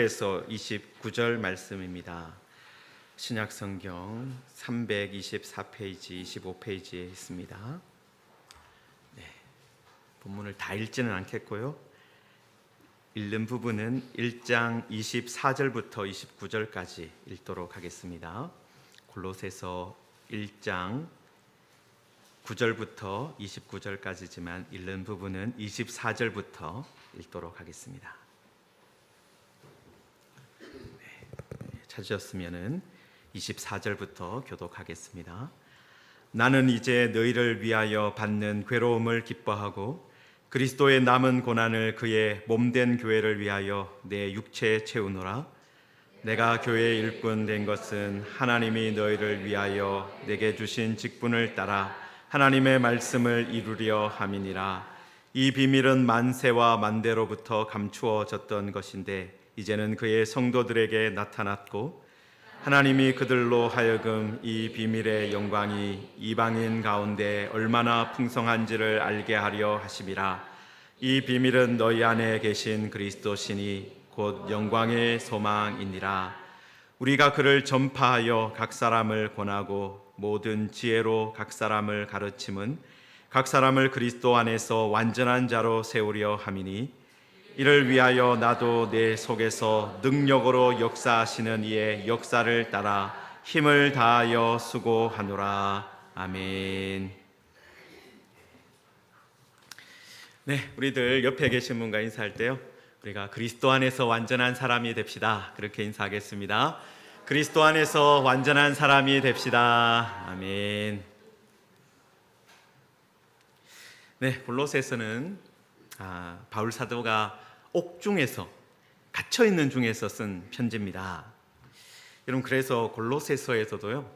에서 29절 말씀입니다. 신약성경 324페이지, 25페이지에 있습니다. 본문을 다 읽지는 않겠고요. 읽는 부분은 1장 24절부터 29절까지 읽도록 하겠습니다. 골로새서 1장 9절부터 29절까지지만 읽는 부분은 24절부터 읽도록 하겠습니다. 찾으셨으면 24절부터 교독하겠습니다. 나는 이제 너희를 위하여 받는 괴로움을 기뻐하고 그리스도의 남은 고난을 그의 몸된 교회를 위하여 내 육체에 채우노라. 내가 교회의 일꾼 된 것은 하나님이 너희를 위하여 내게 주신 직분을 따라 하나님의 말씀을 이루려 함이니라. 이 비밀은 만세와 만대로부터 감추어졌던 것인데 이제는 그의 성도들에게 나타났고 하나님이 그들로 하여금 이 비밀의 영광이 이방인 가운데 얼마나 풍성한지를 알게 하려 하심이라. 이 비밀은 너희 안에 계신 그리스도시니 곧 영광의 소망이니라. 우리가 그를 전파하여 각 사람을 권하고 모든 지혜로 각 사람을 가르침은 각 사람을 그리스도 안에서 완전한 자로 세우려 함이니 이를 위하여 나도 내 속에서 능력으로 역사하시는 이의 역사를 따라 힘을 다하여 수고하노라. 아멘. 네, 우리들 옆에 계신 분과 인사할 때요, 우리가 그리스도 안에서 완전한 사람이 됩시다, 그렇게 인사하겠습니다. 그리스도 안에서 완전한 사람이 됩시다. 아멘. 네, 골로새서는 바울 사도가 옥중에서 갇혀있는 중에서 쓴 편지입니다. 여러분, 그래서 골로새서에서도요,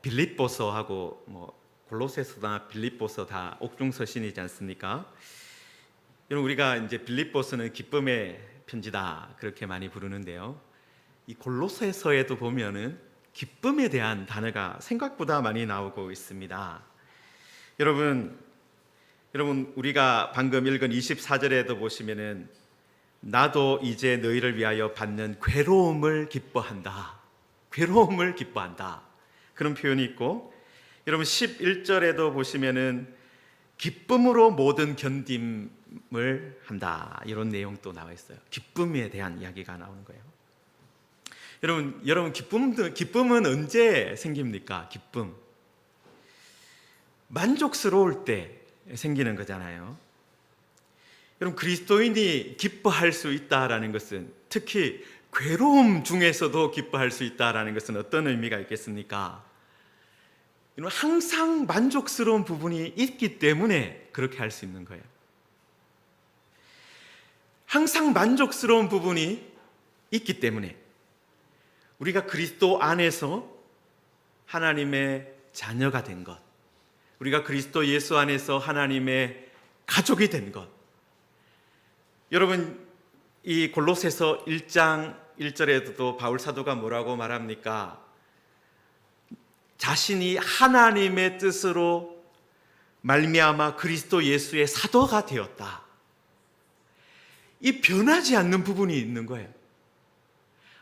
빌립보서하고 골로새서나 빌립보서 다 옥중 서신이지 않습니까? 여러분, 우리가 이제 빌립보서는 기쁨의 편지다 그렇게 많이 부르는데요, 이 골로새서에도 보면은 기쁨에 대한 단어가 생각보다 많이 나오고 있습니다. 여러분, 우리가 방금 읽은 24절에도 보시면은 나도 이제 너희를 위하여 받는 괴로움을 기뻐한다, 괴로움을 기뻐한다, 그런 표현이 있고, 여러분 11절에도 보시면은 기쁨으로 모든 견딤을 한다, 이런 내용도 나와 있어요. 기쁨에 대한 이야기가 나오는 거예요. 여러분 기쁨은 언제 생깁니까? 기쁨, 만족스러울 때 생기는 거잖아요. 여러분, 그리스도인이 기뻐할 수 있다라는 것은, 특히 괴로움 중에서도 기뻐할 수 있다라는 것은 어떤 의미가 있겠습니까? 여러분, 항상 만족스러운 부분이 있기 때문에 그렇게 할 수 있는 거예요. 항상 만족스러운 부분이 있기 때문에 우리가 그리스도 안에서 하나님의 자녀가 된 것, 우리가 그리스도 예수 안에서 하나님의 가족이 된 것. 여러분, 이 골로새서 1장 1절에도 바울 사도가 뭐라고 말합니까? 자신이 하나님의 뜻으로 말미암아 그리스도 예수의 사도가 되었다. 이 변하지 않는 부분이 있는 거예요.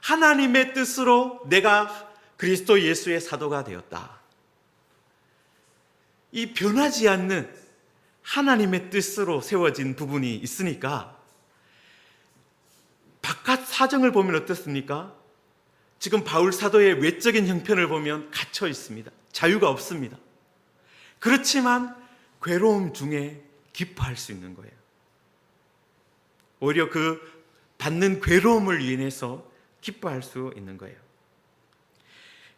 하나님의 뜻으로 내가 그리스도 예수의 사도가 되었다. 이 변하지 않는 하나님의 뜻으로 세워진 부분이 있으니까 바깥 사정을 보면 어떻습니까? 지금 바울 사도의 외적인 형편을 보면 갇혀 있습니다. 자유가 없습니다. 그렇지만 괴로움 중에 기뻐할 수 있는 거예요. 오히려 그 받는 괴로움을 인해서 기뻐할 수 있는 거예요.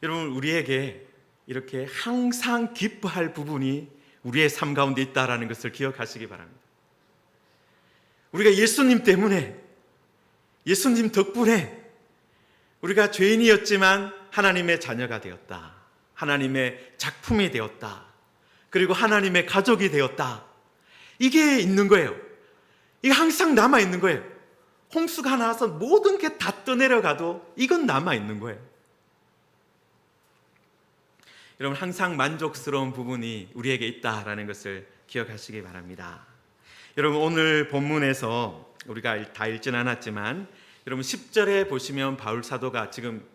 여러분, 우리에게 이렇게 항상 기뻐할 부분이 우리의 삶 가운데 있다라는 것을 기억하시기 바랍니다. 우리가 예수님 때문에, 예수님 덕분에 우리가 죄인이었지만 하나님의 자녀가 되었다, 하나님의 작품이 되었다, 그리고 하나님의 가족이 되었다, 이게 있는 거예요. 이게 항상 남아있는 거예요. 홍수가 나와서 모든 게 다 떠내려가도 이건 남아있는 거예요. 여러분, 항상 만족스러운 부분이 우리에게 있다라는 것을 기억하시기 바랍니다. 여러분, 오늘 본문에서 우리가 다 읽진 않았지만 여러분 10절에 보시면 바울 사도가 지금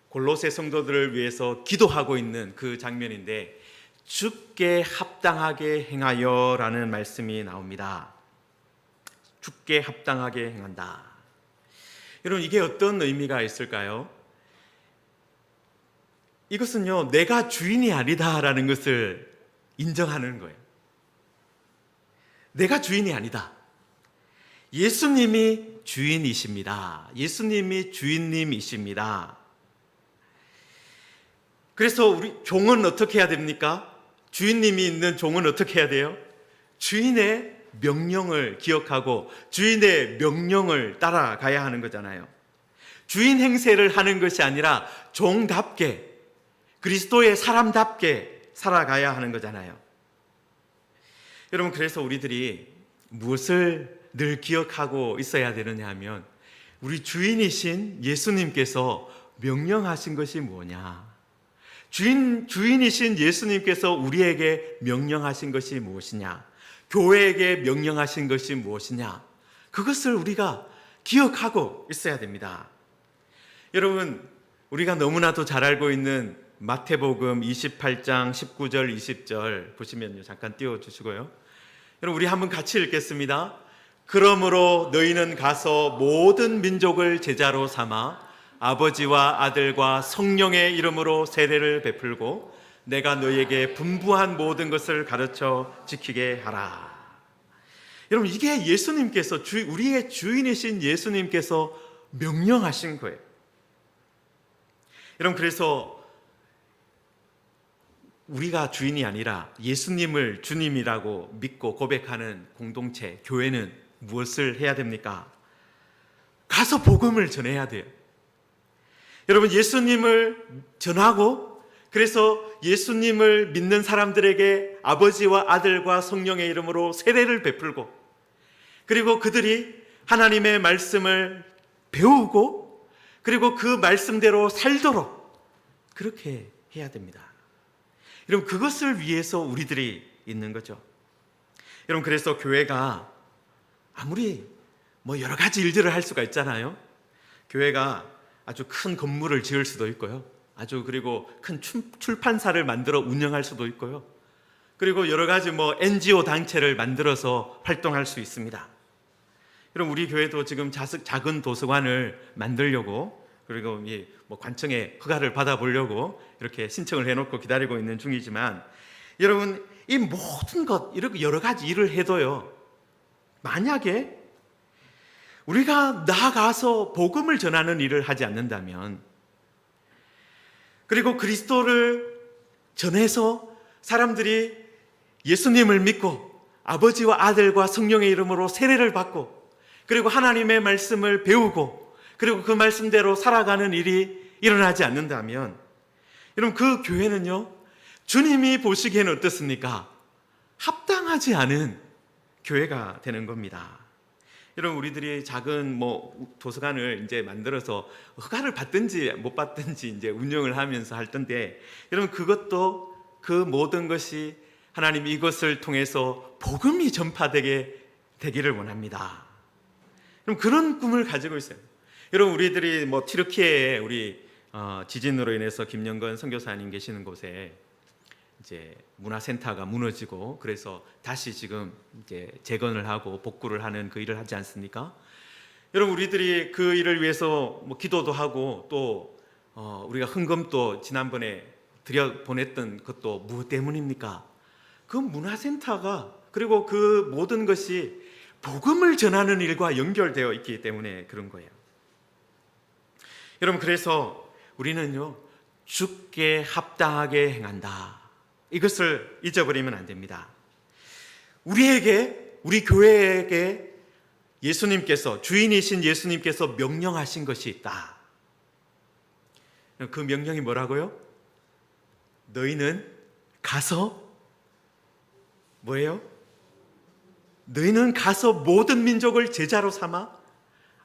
골로새 성도들을 위해서 기도하고 있는 그 장면인데 주께 합당하게 행하여라는 말씀이 나옵니다. 주께 합당하게 행한다. 여러분 이게 어떤 의미가 있을까요? 이것은요 내가 주인이 아니다라는 것을 인정하는 거예요. 내가 주인이 아니다. 예수님이 주인이십니다. 예수님이 주인님이십니다. 그래서 우리 종은 어떻게 해야 됩니까? 주인님이 있는 종은 어떻게 해야 돼요? 주인의 명령을 기억하고 주인의 명령을 따라가야 하는 거잖아요. 주인 행세를 하는 것이 아니라 종답게 그리스도의 사람답게 살아가야 하는 거잖아요. 여러분 그래서 우리들이 무엇을 늘 기억하고 있어야 되느냐 하면 우리 주인이신 예수님께서 명령하신 것이 뭐냐? 주인이신 예수님께서 우리에게 명령하신 것이 무엇이냐? 교회에게 명령하신 것이 무엇이냐? 그것을 우리가 기억하고 있어야 됩니다. 여러분 우리가 너무나도 잘 알고 있는 마태복음 28장 19절 20절 보시면요 잠깐 띄워주시고요. 여러분 우리 한번 같이 읽겠습니다. 그러므로 너희는 가서 모든 민족을 제자로 삼아 아버지와 아들과 성령의 이름으로 세례를 베풀고 내가 너희에게 분부한 모든 것을 가르쳐 지키게 하라. 여러분 이게 예수님께서 우리의 주인이신 예수님께서 명령하신 거예요. 여러분 그래서 우리가 주인이 아니라 예수님을 주님이라고 믿고 고백하는 공동체, 교회는 무엇을 해야 됩니까? 가서 복음을 전해야 돼요. 여러분 예수님을 전하고 그래서 예수님을 믿는 사람들에게 아버지와 아들과 성령의 이름으로 세례를 베풀고 그리고 그들이 하나님의 말씀을 배우고 그리고 그 말씀대로 살도록 그렇게 해야 됩니다. 여러분 그것을 위해서 우리들이 있는 거죠. 여러분 그래서 교회가 아무리 여러 가지 일들을 할 수가 있잖아요. 교회가 아주 큰 건물을 지을 수도 있고요. 그리고 큰 출판사를 만들어 운영할 수도 있고요. 그리고 여러 가지 NGO 단체를 만들어서 활동할 수 있습니다. 여러분 우리 교회도 지금 작은 도서관을 만들려고 그리고 관청에 허가를 받아보려고 이렇게 신청을 해놓고 기다리고 있는 중이지만 여러분 이 모든 것 이렇게 여러 가지 일을 해도요 만약에 우리가 나아가서 복음을 전하는 일을 하지 않는다면 그리고 그리스도를 전해서 사람들이 예수님을 믿고 아버지와 아들과 성령의 이름으로 세례를 받고 그리고 하나님의 말씀을 배우고 그리고 그 말씀대로 살아가는 일이 일어나지 않는다면 여러분 그 교회는요 주님이 보시기에는 어떻습니까? 합당하지 않은 교회가 되는 겁니다. 여러분 우리들이 작은 도서관을 이제 만들어서 허가를 받든지 못 받든지 이제 운영을 하면서 할 텐데 여러분 그것도 그 모든 것이 하나님 이것을 통해서 복음이 전파되게 되기를 원합니다. 그럼 그런 꿈을 가지고 있어요. 여러분 우리들이 튀르키예에 우리 지진으로 인해서 김영건 선교사님 계시는 곳에 이제 문화센터가 무너지고 그래서 다시 지금 이제 재건을 하고 복구를 하는 그 일을 하지 않습니까? 여러분 우리들이 그 일을 위해서 기도도 하고 또 우리가 헌금도 지난번에 드려 보냈던 것도 무엇 때문입니까? 그 문화센터가 그리고 그 모든 것이 복음을 전하는 일과 연결되어 있기 때문에 그런 거예요. 여러분 그래서 우리는요 주께 합당하게 행한다. 이것을 잊어버리면 안 됩니다. 우리 교회에게 예수님께서 주인이신 예수님께서 명령하신 것이 있다. 그 명령이 뭐라고요? 너희는 가서 뭐예요? 너희는 가서 모든 민족을 제자로 삼아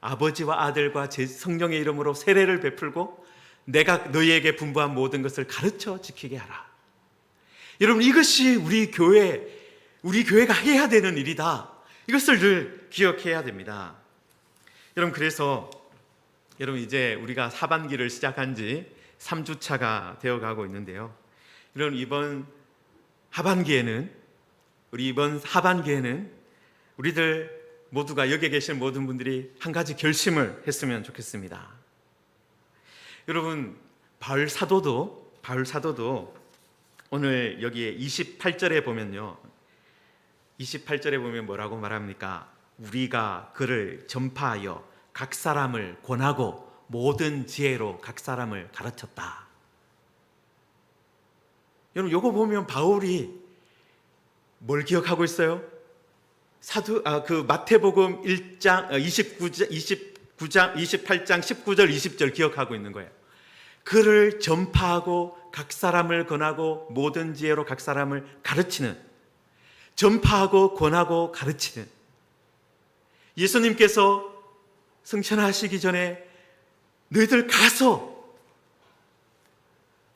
아버지와 아들과 성령의 이름으로 세례를 베풀고 내가 너희에게 분부한 모든 것을 가르쳐 지키게 하라. 여러분 이것이 우리 교회가 해야 되는 일이다. 이것을 늘 기억해야 됩니다. 여러분 그래서 여러분 이제 우리가 하반기를 시작한 지 3주차가 되어 가고 있는데요. 여러분 이번 하반기에는 우리들 모두가 여기 계신 모든 분들이 한 가지 결심을 했으면 좋겠습니다. 여러분 바울 사도도 오늘 여기에 28절에 보면요. 28절에 보면 뭐라고 말합니까? 우리가 그를 전파하여 각 사람을 권하고 모든 지혜로 각 사람을 가르쳤다. 여러분 요거 보면 바울이 뭘 기억하고 있어요? 마태복음 1장 28장 19절 20절 기억하고 있는 거예요. 그를 전파하고 각 사람을 권하고 모든 지혜로 각 사람을 가르치는, 전파하고 권하고 가르치는, 예수님께서 승천하시기 전에 너희들 가서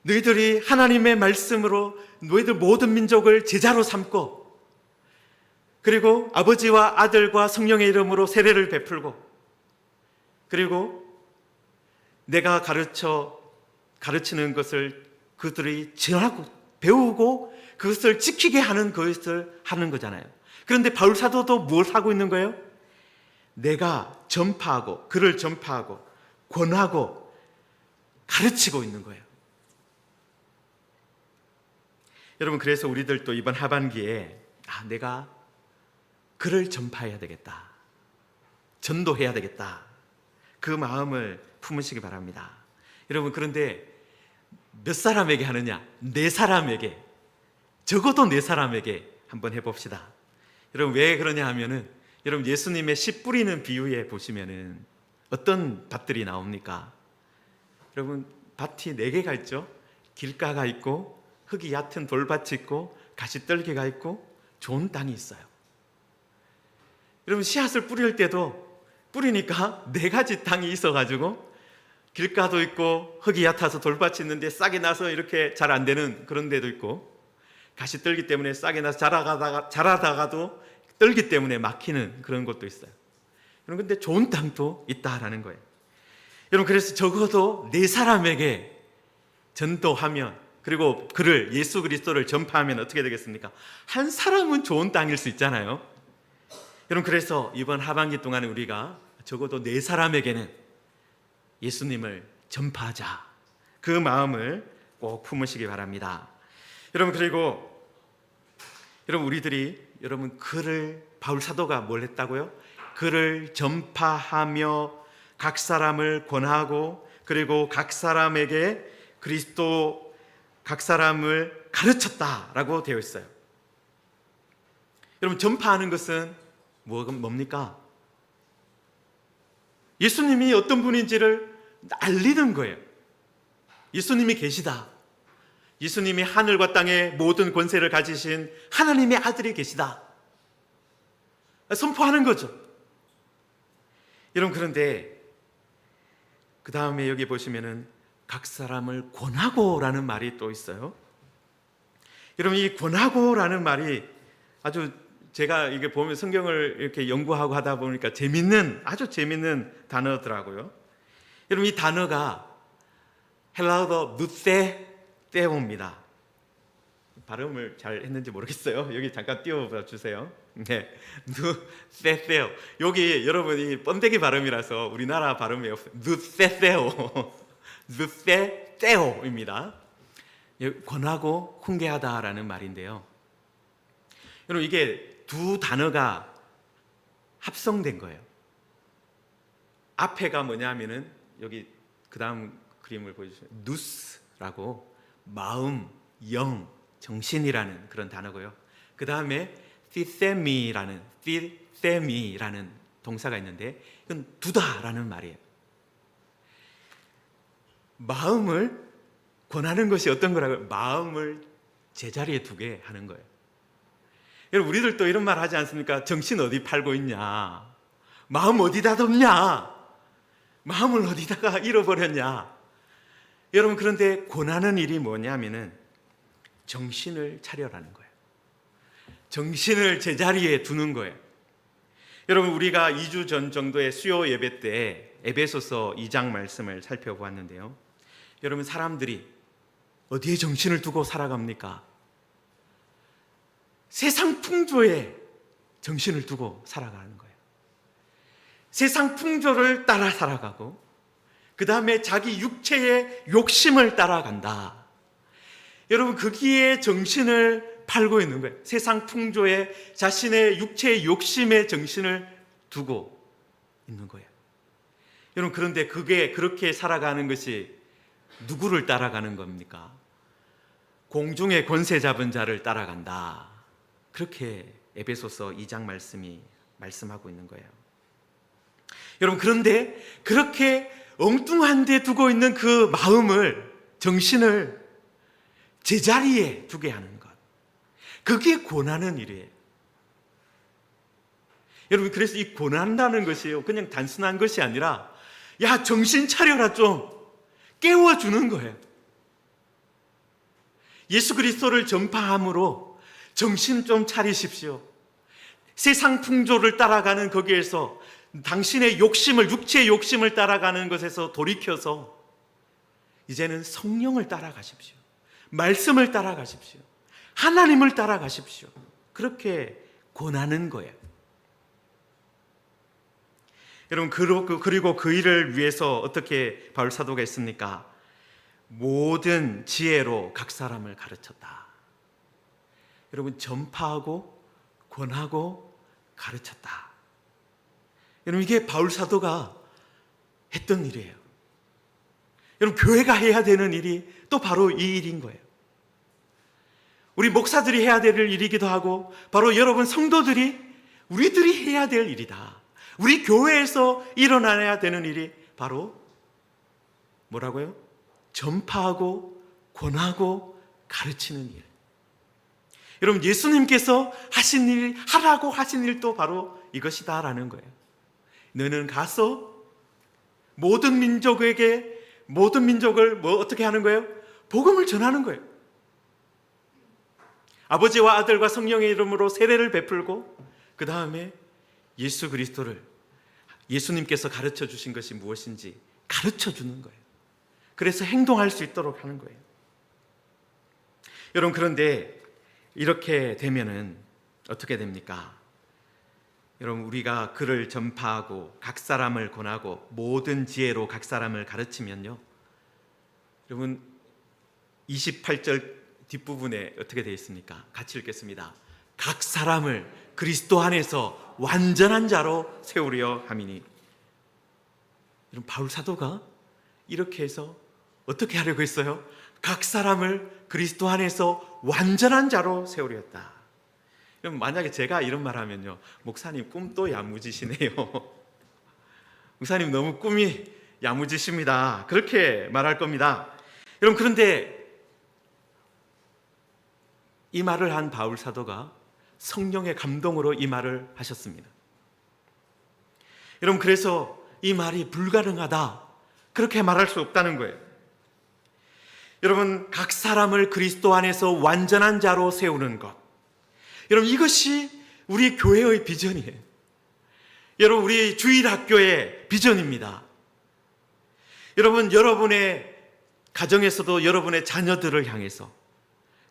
너희들이 하나님의 말씀으로 너희들 모든 민족을 제자로 삼고, 그리고 아버지와 아들과 성령의 이름으로 세례를 베풀고, 그리고 내가 가르치는 것을 그들이 전하고 배우고 그것을 지키게 하는 것을 하는 거잖아요. 그런데 바울 사도도 뭘 하고 있는 거예요? 내가 전파하고 그를 전파하고 권하고 가르치고 있는 거예요. 여러분 그래서 우리들도 이번 하반기에 내가 그를 전파해야 되겠다, 전도해야 되겠다, 그 마음을 품으시기 바랍니다. 여러분 그런데 몇 사람에게 하느냐? 네 사람에게, 적어도 네 사람에게 한번 해봅시다. 여러분 왜 그러냐 하면은 여러분 예수님의 씨 뿌리는 비유에 보시면은 어떤 밭들이 나옵니까? 여러분 밭이 네 개가 있죠. 길가가 있고 흙이 얕은 돌밭이 있고 가시떨기가 있고 좋은 땅이 있어요. 여러분 씨앗을 뿌릴 때도 뿌리니까 네 가지 땅이 있어가지고 길가도 있고 흙이 얕아서 돌밭이 있는데 싹이 나서 이렇게 잘 안 되는 그런 데도 있고, 가시떨기 때문에 싹이 나서 자라다가도 떨기 때문에 막히는 그런 것도 있어요. 여러분 근데 좋은 땅도 있다라는 거예요. 여러분 그래서 적어도 네 사람에게 전도하면, 그리고 그를, 예수 그리스도를 전파하면 어떻게 되겠습니까? 한 사람은 좋은 땅일 수 있잖아요. 여러분 그래서 이번 하반기 동안에 우리가 적어도 네 사람에게는 예수님을 전파하자, 그 마음을 꼭 품으시기 바랍니다. 여러분 그리고 여러분 그를, 바울 사도가 뭘 했다고요? 그를 전파하며 각 사람을 권하고 그리고 각 사람에게 그리스도, 각 사람을 가르쳤다라고 되어 있어요. 여러분 전파하는 것은 뭡니까? 예수님이 어떤 분인지를 알리는 거예요. 예수님이 계시다, 예수님이 하늘과 땅의 모든 권세를 가지신 하나님의 아들이 계시다, 선포하는 거죠. 여러분 그런데 그 다음에 여기 보시면은 각 사람을 권하고라는 말이 또 있어요. 여러분 이 권하고라는 말이 아주, 제가 이게 보면 성경을 이렇게 연구하고 하다 보니까 아주 재밌는 단어더라고요. 여러분 이 단어가 헬라어도 누세테오입니다. 발음을 잘 했는지 모르겠어요. 여기 잠깐 띄워봐 주세요. 네, 누세테오. 여기 여러분이 번데기 발음이라서 우리나라 발음이 없어요. 누세테오, 누세테오입니다. 권하고 훈계하다라는 말인데요. 여러분 이게 두 단어가 합성된 거예요. 앞에가 뭐냐면은 여기 그 다음 그림을 보여주세요. 누스라고 마음, 영, 정신이라는 그런 단어고요. 그 다음에 티세미라는 동사가 있는데 이건 두다라는 말이에요. 마음을 권하는 것이 어떤 거라고요? 마음을 제자리에 두게 하는 거예요. 여러분 우리들도 이런 말 하지 않습니까? 정신 어디 팔고 있냐, 마음 어디다 뒀냐, 마음을 어디다가 잃어버렸냐. 여러분 그런데 권하는 일이 뭐냐면은 정신을 차려라는 거예요. 정신을 제자리에 두는 거예요. 여러분 우리가 2주 전 정도의 수요 예배 때 에베소서 2장 말씀을 살펴보았는데요. 여러분, 사람들이 어디에 정신을 두고 살아갑니까? 세상 풍조에 정신을 두고 살아가는 거예요. 세상 풍조를 따라 살아가고 그 다음에 자기 육체의 욕심을 따라간다. 여러분, 거기에 정신을 팔고 있는 거예요. 세상 풍조에 자신의 육체의 욕심에 정신을 두고 있는 거예요. 여러분, 그런데 그게 그렇게 살아가는 것이 누구를 따라가는 겁니까? 공중의 권세 잡은 자를 따라간다. 그렇게 에베소서 2장 말씀이 말씀하고 있는 거예요. 여러분, 그런데 그렇게 엉뚱한 데 두고 있는 그 마음을, 정신을 제자리에 두게 하는 것, 그게 고난은 일이에요. 여러분, 그래서 이 고난다는 것이요, 그냥 단순한 것이 아니라 야, 정신 차려라, 좀 깨워주는 거예요. 예수 그리스도를 전파함으로 정신 좀 차리십시오. 세상 풍조를 따라가는 거기에서 당신의 욕심을, 육체의 욕심을 따라가는 것에서 돌이켜서 이제는 성령을 따라가십시오. 말씀을 따라가십시오. 하나님을 따라가십시오. 그렇게 권하는 거예요. 여러분, 그리고 그 일을 위해서 어떻게 바울 사도가 했습니까? 모든 지혜로 각 사람을 가르쳤다. 여러분, 전파하고 권하고 가르쳤다. 여러분, 이게 바울 사도가 했던 일이에요. 여러분, 교회가 해야 되는 일이 또 바로 이 일인 거예요. 우리 목사들이 해야 될 일이기도 하고, 바로 여러분 성도들이, 우리들이 해야 될 일이다. 우리 교회에서 일어나야 되는 일이 바로 뭐라고요? 전파하고 권하고 가르치는 일. 여러분, 예수님께서 하신 일, 하라고 하신 일도 바로 이것이다라는 거예요. 너는 가서 모든 민족을 어떻게 하는 거예요? 복음을 전하는 거예요. 아버지와 아들과 성령의 이름으로 세례를 베풀고, 그 다음에 예수 그리스도를, 예수님께서 가르쳐 주신 것이 무엇인지 가르쳐 주는 거예요. 그래서 행동할 수 있도록 하는 거예요. 여러분, 그런데 이렇게 되면은 어떻게 됩니까? 여러분, 우리가 글을 전파하고 각 사람을 권하고 모든 지혜로 각 사람을 가르치면요, 여러분 28절 뒷부분에 어떻게 되어 있습니까? 같이 읽겠습니다. 각 사람을 그리스도 안에서 완전한 자로 세우려 함이니. 여러분, 바울 사도가 이렇게 해서 어떻게 하려고 했어요? 각 사람을 그리스도 안에서 완전한 자로 세우려 했다. 여러분, 만약에 제가 이런 말 하면요, 목사님 꿈도 야무지시네요. 목사님 너무 꿈이 야무지십니다. 그렇게 말할 겁니다. 여러분, 그런데 이 말을 한 바울 사도가 성령의 감동으로 이 말을 하셨습니다. 여러분, 그래서 이 말이 불가능하다, 그렇게 말할 수 없다는 거예요. 여러분, 각 사람을 그리스도 안에서 완전한 자로 세우는 것, 여러분, 이것이 우리 교회의 비전이에요. 여러분, 우리 주일학교의 비전입니다. 여러분, 여러분의 가정에서도 여러분의 자녀들을 향해서,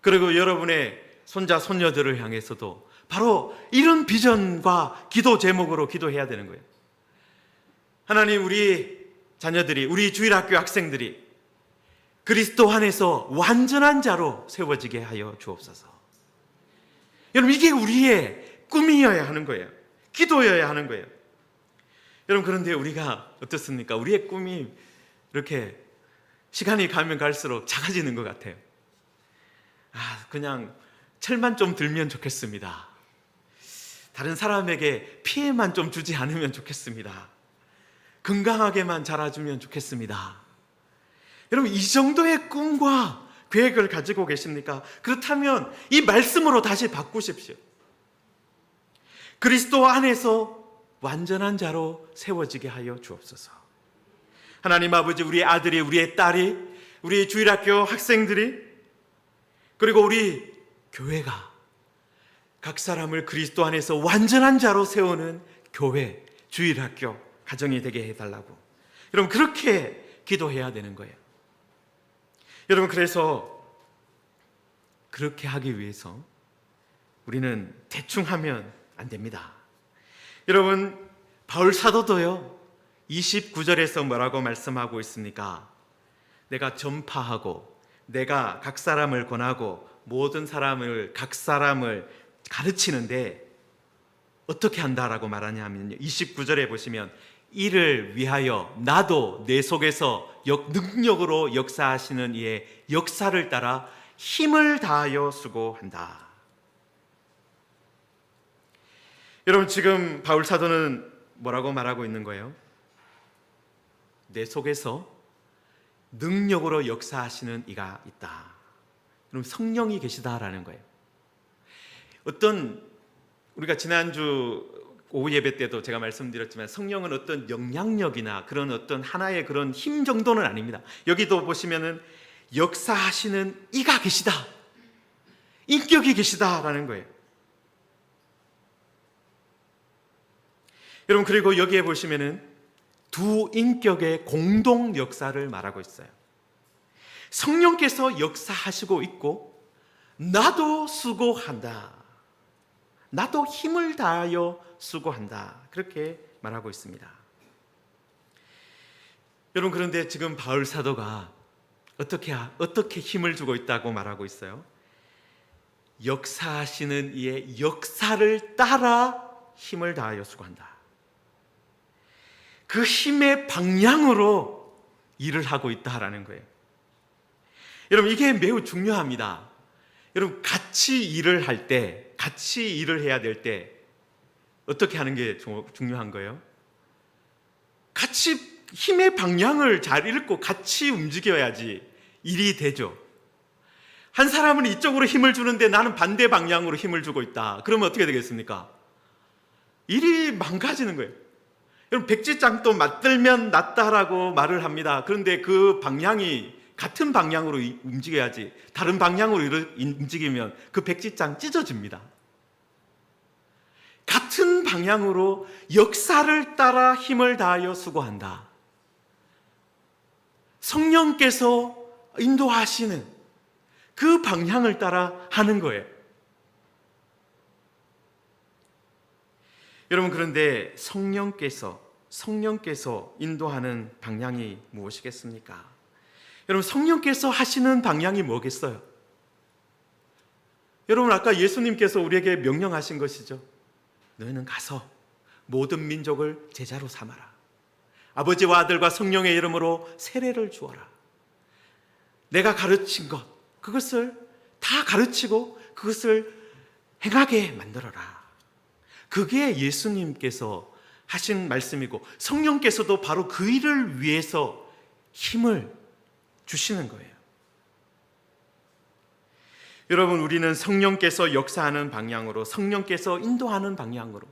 그리고 여러분의 손자 손녀들을 향해서도 바로 이런 비전과 기도 제목으로 기도해야 되는 거예요. 하나님, 우리 자녀들이, 우리 주일학교 학생들이 그리스도 안에서 완전한 자로 세워지게 하여 주옵소서. 여러분, 이게 우리의 꿈이어야 하는 거예요. 기도여야 하는 거예요. 여러분, 그런데 우리가 어떻습니까? 우리의 꿈이 이렇게 시간이 가면 갈수록 작아지는 것 같아요. 그냥 철만 좀 들면 좋겠습니다. 다른 사람에게 피해만 좀 주지 않으면 좋겠습니다. 건강하게만 자라주면 좋겠습니다. 여러분, 이 정도의 꿈과 계획을 가지고 계십니까? 그렇다면 이 말씀으로 다시 바꾸십시오. 그리스도 안에서 완전한 자로 세워지게 하여 주옵소서. 하나님 아버지, 우리의 아들이, 우리의 딸이, 우리 주일학교 학생들이, 그리고 우리 교회가 각 사람을 그리스도 안에서 완전한 자로 세우는 교회, 주일학교, 가정이 되게 해달라고, 여러분, 그렇게 기도해야 되는 거예요. 여러분, 그래서 그렇게 하기 위해서 우리는 대충 하면 안 됩니다. 여러분, 바울 사도도요 29절에서 뭐라고 말씀하고 있습니까? 내가 전파하고 내가 각 사람을 권하고 모든 사람을 각 사람을 가르치는데 어떻게 한다라고 말하냐면요, 29절에 보시면 이를 위하여 나도 내 속에서 능력으로 역사하시는 이의 역사를 따라 힘을 다하여 수고한다. 여러분, 지금 바울 사도는 뭐라고 말하고 있는 거예요? 내 속에서 능력으로 역사하시는 이가 있다. 그럼 성령이 계시다라는 거예요. 우리가 지난주 오후 예배 때도 제가 말씀드렸지만 성령은 어떤 영향력이나 그런 어떤 하나의 그런 힘 정도는 아닙니다. 여기도 보시면은 역사하시는 이가 계시다, 인격이 계시다라는 거예요. 여러분, 그리고 여기에 보시면은 두 인격의 공동 역사를 말하고 있어요. 성령께서 역사하시고 있고 나도 수고한다, 나도 힘을 다하여 수고한다, 그렇게 말하고 있습니다. 여러분, 그런데 지금 바울 사도가 어떻게 힘을 주고 있다고 말하고 있어요? 역사하시는 이의 역사를 따라 힘을 다하여 수고한다. 그 힘의 방향으로 일을 하고 있다라는 거예요. 여러분, 이게 매우 중요합니다. 여러분, 같이 일을 해야 될 때 어떻게 하는 게 중요한 거예요? 같이 힘의 방향을 잘 읽고 같이 움직여야지 일이 되죠. 한 사람은 이쪽으로 힘을 주는데 나는 반대 방향으로 힘을 주고 있다. 그러면 어떻게 되겠습니까? 일이 망가지는 거예요. 여러분, 백지장도 맞들면 낫다라고 말을 합니다. 그런데 그 방향이 같은 방향으로 움직여야지 다른 방향으로 움직이면 그 백지장 찢어집니다. 같은 방향으로 역사를 따라 힘을 다하여 수고한다. 성령께서 인도하시는 그 방향을 따라 하는 거예요. 여러분, 그런데 성령께서 인도하는 방향이 무엇이겠습니까? 여러분, 성령께서 하시는 방향이 뭐겠어요? 여러분, 아까 예수님께서 우리에게 명령하신 것이죠. 너희는 가서 모든 민족을 제자로 삼아라. 아버지와 아들과 성령의 이름으로 세례를 주어라. 내가 가르친 것, 그것을 다 가르치고 그것을 행하게 만들어라. 그게 예수님께서 하신 말씀이고 성령께서도 바로 그 일을 위해서 힘을 주시는 거예요. 여러분, 우리는 성령께서 역사하는 방향으로, 성령께서 인도하는 방향으로,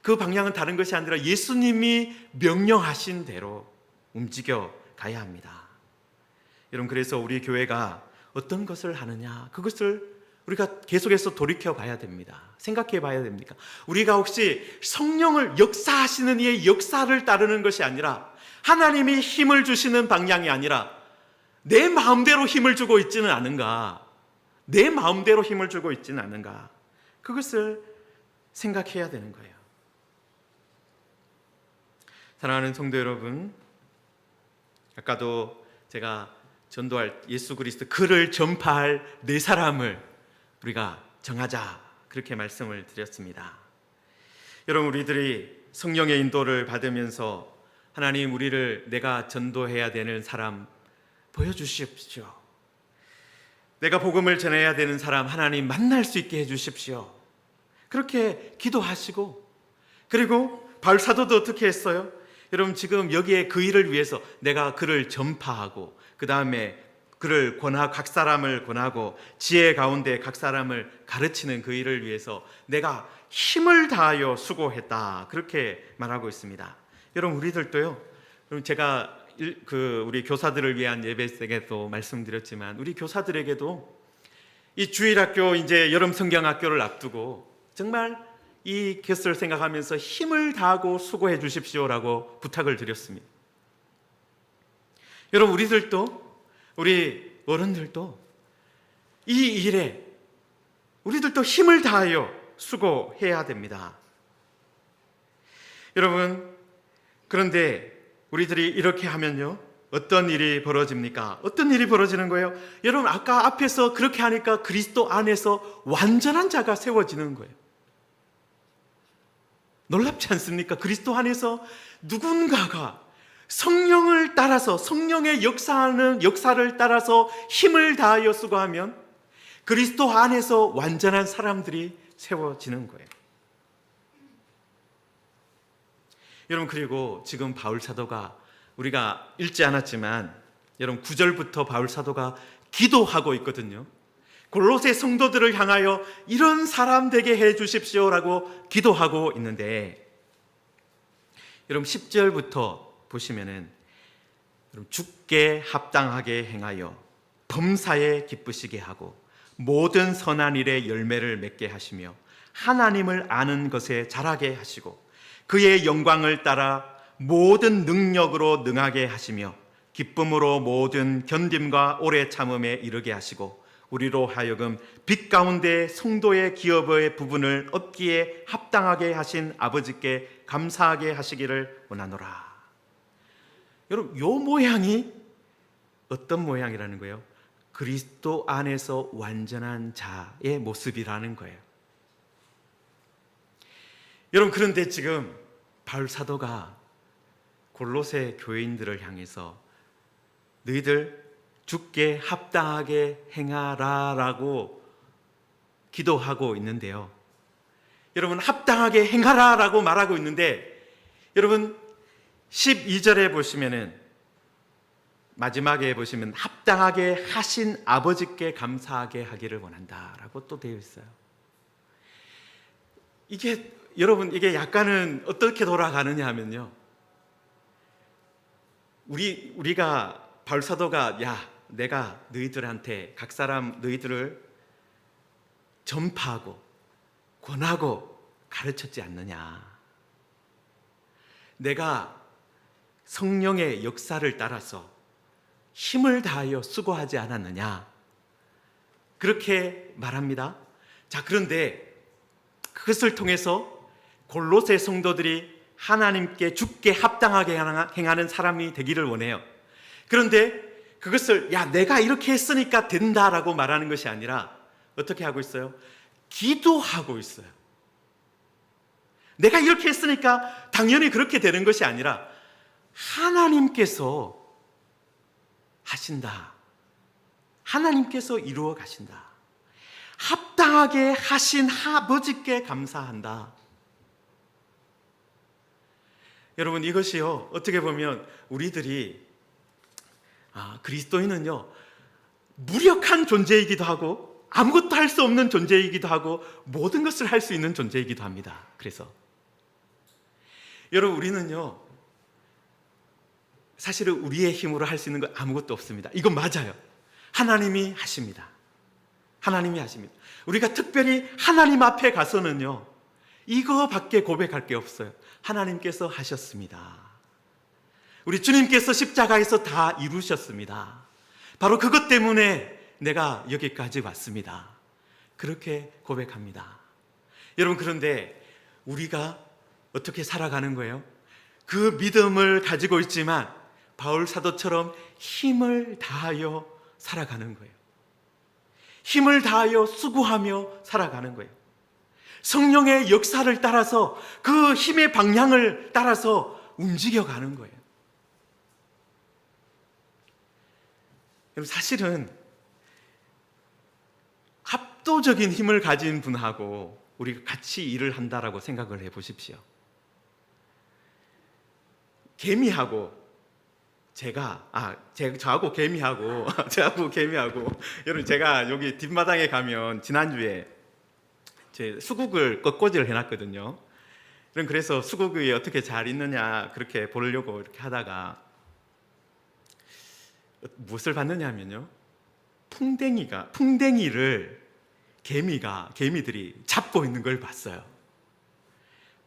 그 방향은 다른 것이 아니라 예수님이 명령하신 대로 움직여 가야 합니다. 여러분, 그래서 우리 교회가 어떤 것을 하느냐, 그것을 우리가 계속해서 돌이켜 봐야 됩니다. 생각해 봐야 됩니까? 우리가 혹시 성령을 역사하시는 이의 역사를 따르는 것이 아니라 하나님이 힘을 주시는 방향이 아니라 내 마음대로 힘을 주고 있지는 않은가? 내 마음대로 힘을 주고 있지는 않은가? 그것을 생각해야 되는 거예요. 사랑하는 성도 여러분, 아까도 제가 전도할 예수 그리스도 그를 전파할 네 사람을 우리가 정하자, 그렇게 말씀을 드렸습니다. 여러분, 우리들이 성령의 인도를 받으면서 하나님, 우리를 내가 전도해야 되는 사람 보여주십시오. 내가 복음을 전해야 되는 사람 하나님 만날 수 있게 해주십시오. 그렇게 기도하시고, 그리고 바울 사도도 어떻게 했어요? 여러분, 지금 여기에 그 일을 위해서 내가 그를 전파하고 그 다음에 그를 각 사람을 권하고 지혜 가운데 각 사람을 가르치는 그 일을 위해서 내가 힘을 다하여 수고했다, 그렇게 말하고 있습니다. 여러분, 우리들도요, 제가 우리 교사들을 위한 예배 때에도 말씀드렸지만 우리 교사들에게도 이 주일학교, 이제 여름 성경학교를 앞두고 정말 이 것을 생각하면서 힘을 다하고 수고해 주십시오라고 부탁을 드렸습니다. 여러분, 우리 어른들도 이 일에 우리들도 힘을 다하여 수고해야 됩니다. 여러분, 그런데 우리들이 이렇게 하면요, 어떤 일이 벌어집니까? 어떤 일이 벌어지는 거예요? 여러분, 아까 앞에서 그렇게 하니까 그리스도 안에서 완전한 자가 세워지는 거예요. 놀랍지 않습니까? 그리스도 안에서 누군가가 성령을 따라서, 성령의 역사를 따라서 힘을 다하여 수고하면 그리스도 안에서 완전한 사람들이 세워지는 거예요. 여러분, 그리고 지금 바울 사도가, 우리가 읽지 않았지만 여러분 9절부터 바울 사도가 기도하고 있거든요. 골로새 성도들을 향하여 이런 사람 되게 해 주십시오라고 기도하고 있는데, 여러분 10절부터 보시면은 주께 합당하게 행하여 범사에 기쁘시게 하고 모든 선한 일에 열매를 맺게 하시며 하나님을 아는 것에 자라게 하시고 그의 영광을 따라 모든 능력으로 능하게 하시며 기쁨으로 모든 견딤과 오래 참음에 이르게 하시고 우리로 하여금 빛 가운데 성도의 기업의 부분을 얻기에 합당하게 하신 아버지께 감사하게 하시기를 원하노라. 여러분, 요 모양이 어떤 모양이라는 거예요? 그리스도 안에서 완전한 자의 모습이라는 거예요. 여러분, 그런데 지금 바울 사도가 골로새 교인들을 향해서 너희들 주께 합당하게 행하라 라고 기도하고 있는데요, 여러분, 합당하게 행하라 라고 말하고 있는데, 여러분 12절에 보시면은, 마지막에 보시면 합당하게 하신 아버지께 감사하게 하기를 원한다 라고 또 되어 있어요. 여러분, 이게 약간은 어떻게 돌아가느냐 하면요, 우리가 바울 사도가 내가 너희들한테 각 사람 너희들을 전파하고 권하고 가르쳤지 않느냐, 내가 성령의 역사를 따라서 힘을 다하여 수고하지 않았느냐, 그렇게 말합니다. 자, 그런데 그것을 통해서 골로새 성도들이 하나님께 주께 합당하게 행하는 사람이 되기를 원해요. 그런데 그것을 내가 이렇게 했으니까 된다라고 말하는 것이 아니라 어떻게 하고 있어요? 기도하고 있어요. 내가 이렇게 했으니까 당연히 그렇게 되는 것이 아니라 하나님께서 하신다, 하나님께서 이루어 가신다, 합당하게 하신 아버지께 감사한다. 여러분, 이것이요, 어떻게 보면 우리들이 그리스도인은요 무력한 존재이기도 하고 아무것도 할 수 없는 존재이기도 하고 모든 것을 할 수 있는 존재이기도 합니다. 그래서 여러분, 우리는요 사실은 우리의 힘으로 할 수 있는 건 아무것도 없습니다. 이건 맞아요. 하나님이 하십니다. 하나님이 하십니다. 우리가 특별히 하나님 앞에 가서는요 이거밖에 고백할 게 없어요. 하나님께서 하셨습니다. 우리 주님께서 십자가에서 다 이루셨습니다. 바로 그것 때문에 내가 여기까지 왔습니다. 그렇게 고백합니다. 여러분, 그런데 우리가 어떻게 살아가는 거예요? 그 믿음을 가지고 있지만 바울 사도처럼 힘을 다하여 살아가는 거예요. 힘을 다하여 수고하며 살아가는 거예요. 성령의 역사를 따라서, 그 힘의 방향을 따라서 움직여가는 거예요. 여러분, 사실은 압도적인 힘을 가진 분하고 우리가 같이 일을 한다라고 생각을 해보십시오. 개미하고 저하고 개미하고 여러분, 제가 여기 뒷마당에 가면 지난주에 제 수국을 꺾꽂이를 해놨거든요. 그래서 수국이 어떻게 잘 있느냐 그렇게 보려고 이렇게 하다가 무엇을 봤느냐 하면요, 풍뎅이를 개미들이 잡고 있는 걸 봤어요.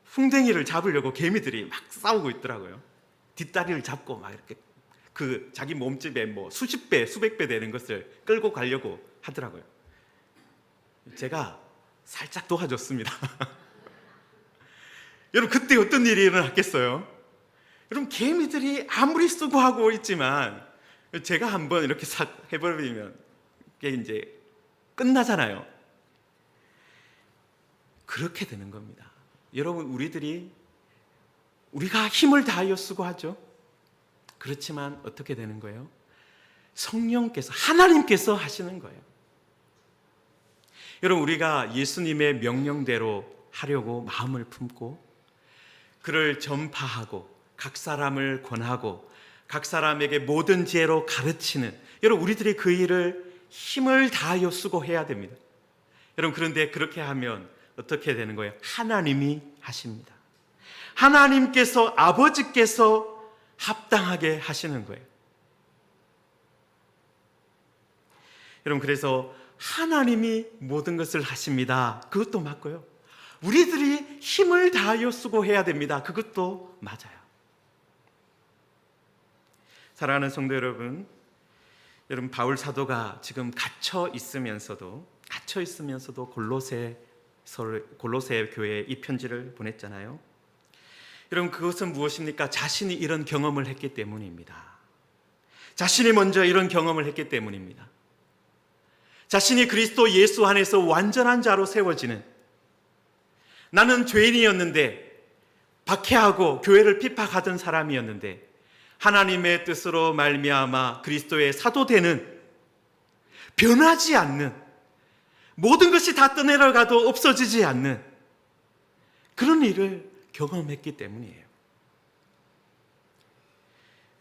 풍뎅이를 잡으려고 개미들이 막 싸우고 있더라고요. 뒷다리를 잡고 막 이렇게 그 자기 몸집에 뭐 수십 배, 수백 배 되는 것을 끌고 가려고 하더라고요. 제가 살짝 도와줬습니다. 여러분, 그때 어떤 일이 일어났겠어요? 여러분, 개미들이 아무리 수고하고 있지만 제가 한번 이렇게 싹 해버리면 그게 이제 끝나잖아요. 그렇게 되는 겁니다. 여러분, 우리가 힘을 다하여 수고하죠. 그렇지만 어떻게 되는 거예요? 성령께서, 하나님께서 하시는 거예요. 여러분, 우리가 예수님의 명령대로 하려고 마음을 품고 그를 전파하고 각 사람을 권하고 각 사람에게 모든 지혜로 가르치는, 여러분, 우리들이 그 일을 힘을 다하여 수고해야 됩니다. 여러분, 그런데 그렇게 하면 어떻게 되는 거예요? 하나님이 하십니다. 하나님께서, 아버지께서 합당하게 하시는 거예요. 여러분, 그래서 하나님이 모든 것을 하십니다. 그것도 맞고요. 우리들이 힘을 다하여 수고해야 됩니다. 그것도 맞아요. 사랑하는 성도 여러분, 바울 사도가 지금 갇혀 있으면서도 골로새 교회에 이 편지를 보냈잖아요. 여러분, 그것은 무엇입니까? 자신이 이런 경험을 했기 때문입니다. 자신이 먼저 이런 경험을 했기 때문입니다. 자신이 그리스도 예수 안에서 완전한 자로 세워지는, 나는 죄인이었는데, 박해하고 교회를 핍박하던 사람이었는데 하나님의 뜻으로 말미암아 그리스도의 사도되는, 변하지 않는, 모든 것이 다 떠내려가도 없어지지 않는 그런 일을 경험했기 때문이에요.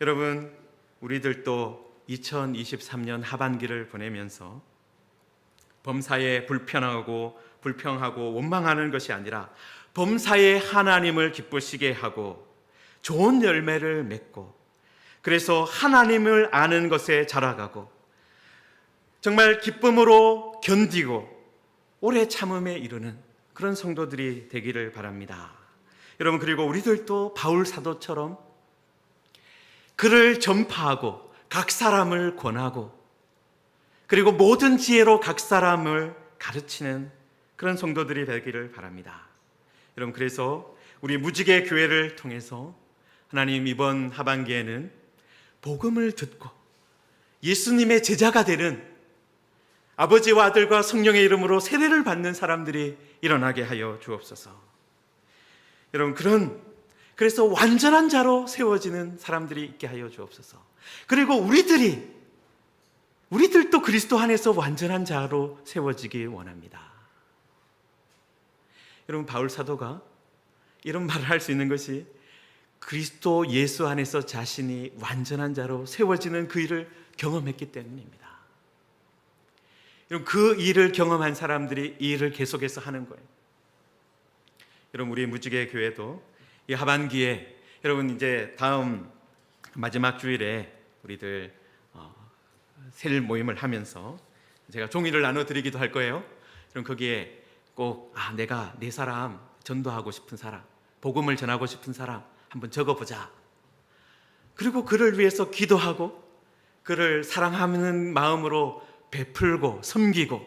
여러분, 우리들도 2023년 하반기를 보내면서 범사에 불평하고 원망하는 것이 아니라 범사에 하나님을 기쁘시게 하고 좋은 열매를 맺고, 그래서 하나님을 아는 것에 자라가고 정말 기쁨으로 견디고 오래 참음에 이르는 그런 성도들이 되기를 바랍니다. 여러분, 그리고 우리들도 바울 사도처럼 그를 전파하고 각 사람을 권하고 그리고 모든 지혜로 각 사람을 가르치는 그런 성도들이 되기를 바랍니다. 여러분, 그래서 우리 무지개 교회를 통해서 하나님 이번 하반기에는 복음을 듣고 예수님의 제자가 되는, 아버지와 아들과 성령의 이름으로 세례를 받는 사람들이 일어나게 하여 주옵소서. 여러분, 그래서 완전한 자로 세워지는 사람들이 있게 하여 주옵소서. 그리고 우리들도 그리스도 안에서 완전한 자로 세워지길 원합니다. 여러분, 바울 사도가 이런 말을 할 수 있는 것이 그리스도 예수 안에서 자신이 완전한 자로 세워지는 그 일을 경험했기 때문입니다. 여러분, 그 일을 경험한 사람들이 이 일을 계속해서 하는 거예요. 여러분, 우리 무지개 교회도 이 하반기에, 여러분, 이제 다음 마지막 주일에 우리들 셀 모임을 하면서 제가 종이를 나눠드리기도 할 거예요. 그럼 거기에 꼭 내가 네 사람 전도하고 싶은 사람, 복음을 전하고 싶은 사람 한번 적어보자. 그리고 그를 위해서 기도하고 그를 사랑하는 마음으로 베풀고 섬기고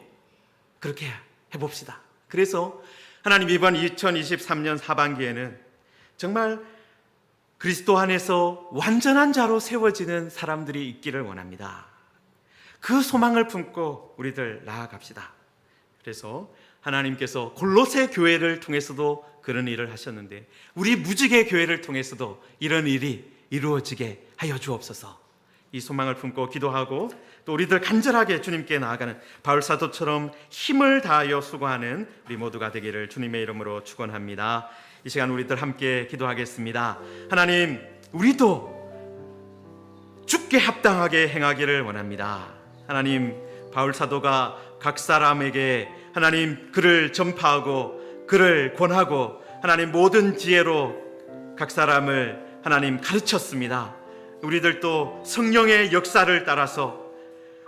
그렇게 해봅시다. 그래서 하나님 이번 2023년 하반기에는 정말 그리스도 안에서 완전한 자로 세워지는 사람들이 있기를 원합니다. 그 소망을 품고 우리들 나아갑시다. 그래서 하나님께서 골로새 교회를 통해서도 그런 일을 하셨는데 우리 무지개 교회를 통해서도 이런 일이 이루어지게 하여 주옵소서. 이 소망을 품고 기도하고 또 우리들 간절하게 주님께 나아가는 바울 사도처럼 힘을 다하여 수고하는 우리 모두가 되기를 주님의 이름으로 축원합니다. 이 시간 우리들 함께 기도하겠습니다. 하나님, 우리도 주께 합당하게 행하기를 원합니다. 하나님, 바울 사도가 각 사람에게 하나님 그를 전파하고 그를 권하고 하나님 모든 지혜로 각 사람을 하나님 가르쳤습니다. 우리들도 성령의 역사를 따라서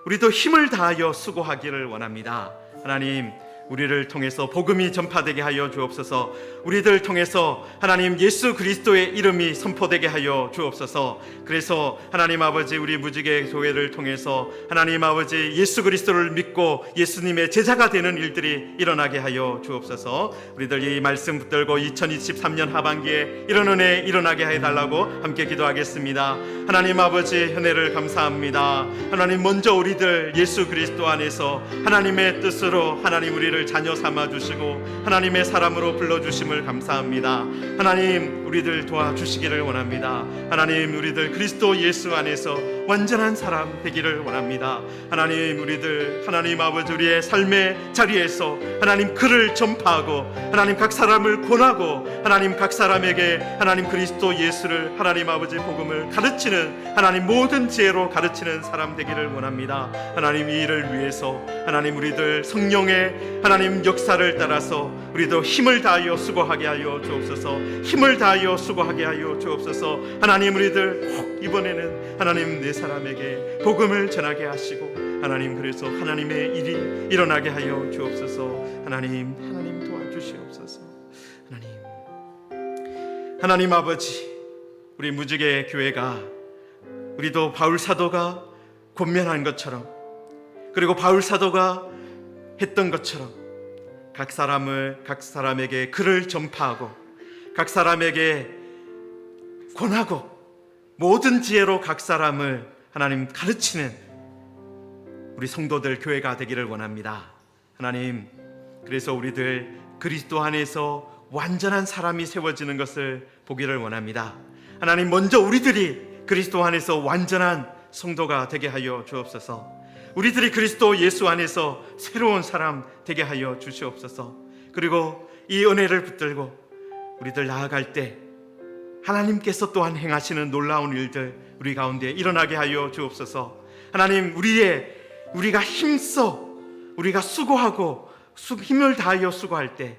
우리도 힘을 다하여 수고하기를 원합니다. 하나님, 우리를 통해서 복음이 전파되게 하여 주옵소서. 우리들 통해서 하나님 예수 그리스도의 이름이 선포되게 하여 주옵소서. 그래서 하나님 아버지, 우리 무지개 교회를 통해서 하나님 아버지 예수 그리스도를 믿고 예수님의 제자가 되는 일들이 일어나게 하여 주옵소서. 우리들 이 말씀 붙들고 2023년 하반기에 이런 은혜 일어나게 해달라고 함께 기도하겠습니다. 하나님 아버지, 은혜를 감사합니다. 하나님, 먼저 우리들 예수 그리스도 안에서 하나님의 뜻으로 하나님 우리를 자녀 삼아 주시고 하나님의 사람으로 불러주심을 감사합니다. 하나님, 우리들 도와주시기를 원합니다. 하나님, 우리들 그리스도 예수 안에서 완전한 사람 되기를 원합니다. 하나님, 우리들 하나님 아버지 우리의 삶의 자리에서 하나님 글을 전파하고 하나님 각 사람을 권하고 하나님 각 사람에게 하나님 그리스도 예수를 하나님 아버지 복음을 가르치는 하나님 모든 지혜로 가르치는 사람 되기를 원합니다. 하나님, 이 일을 위해서 하나님 우리들 성령의 하나님 역사를 따라서 우리도 힘을 다하여 수고하게 하여 주옵소서. 힘을 다하여 수고하게 하여 주옵소서. 하나님, 우리들 꼭 이번에는 하나님 네 사람에게 복음을 전하게 하시고 하나님, 그래서 하나님의 일이 일어나게 하여 주옵소서. 하나님 도와주시옵소서. 하나님 아버지, 우리 무지개 교회가 우리도 바울 사도가 권면한 것처럼, 그리고 바울 사도가 했던 것처럼 각 사람에게 글을 전파하고 각 사람에게 권하고 모든 지혜로 각 사람을 하나님 가르치는 우리 성도들 교회가 되기를 원합니다. 하나님, 그래서 우리들 그리스도 안에서 완전한 사람이 세워지는 것을 보기를 원합니다. 하나님, 먼저 우리들이 그리스도 안에서 완전한 성도가 되게 하여 주옵소서. 우리들이 그리스도 예수 안에서 새로운 사람 되게 하여 주시옵소서. 그리고 이 은혜를 붙들고 우리들 나아갈 때 하나님께서 또한 행하시는 놀라운 일들 우리 가운데 일어나게 하여 주옵소서. 하나님, 우리가 힘써 우리가 수고하고 힘을 다하여 수고할 때